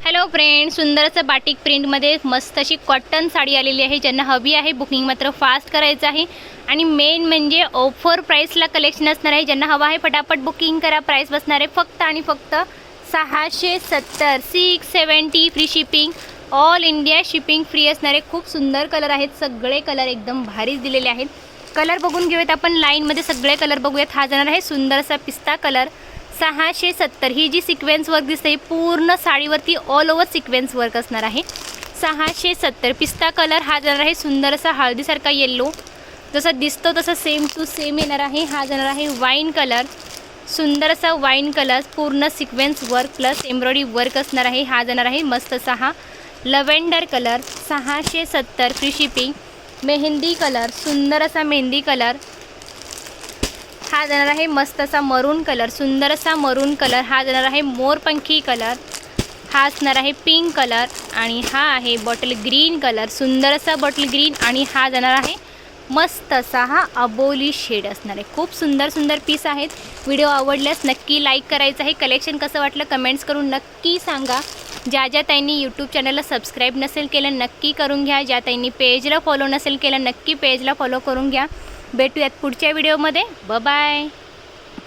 Hello friend, सुंदर असं batik प्रिंटमध्ये मस्त अशी कॉटन साडी आलेली आहे. ज्यांना हवी आहे बुकिंग मात्र फास्ट करायचं आहे. आणि मेन म्हणजे ऑफर प्राईसला कलेक्शन असणार आहे. ज्यांना हवा आहे फटाफट बुकिंग करा. प्राईस बसणार आहे फक्त आणि फक्त 670, 670 free shipping, all India shipping free असणार आहे. खूप सुंदर कलर आहेत, सगळे कलर एकदम भारीच दिलेले आहेत. कलर बघून घेऊयात आपण, लाईनमध्ये सगळे कलर बघूयात. हा जाणार आहे सुंदर असा पिस्ता कलर, 670. ही जी सिक्वेन्स वर्क दिसते पूर्ण साडीवरती ऑल ओव्हर सिक्वेन्स वर्क असणार आहे. 670 पिस्ता कलर. हा जाणार आहे सुंदर असा हळदीसारखा येल्लो, जसा दिसतो तसा सेम टू सेम येणार आहे. हा जाणार आहे वाईन कलर, सुंदर असा वाईन कलर, पूर्ण sequence work plus embroidery work असणार आहे. हा जाणार आहे मस्त असा हा lavender colour, 670 free shipping. Mehndi colour, सुंदर असा मेहंदी कलर. हा जाणार आहे मस्त असा मरून कलर, सुंदर असा मरून कलर. हा जाणार आहे मोरपंखी कलर. हा असणार आहे पिंक कलर आणि हा आहे बॉटल ग्रीन कलर, सुंदर असा बॉटल ग्रीन. आणि हा जाणार आहे मस्त असा हा अबोली शेड असणार आहे. खूप सुंदर सुंदर पीस आहेत. व्हिडिओ आवडल्यास नक्की लाईक करायचं आहे. कलेक्शन कसं वाटलं कमेंट्स करून नक्की सांगा. ज्या ताईंनी यूट्यूब चॅनलला सबस्क्राईब नसेल केलं नक्की करून घ्या. ज्या ताईंनी पेजला फॉलो नसेल केलं नक्की पेजला फॉलो करून घ्या. भेटूयात पुढच्या व्हिडिओमध्ये. बाय.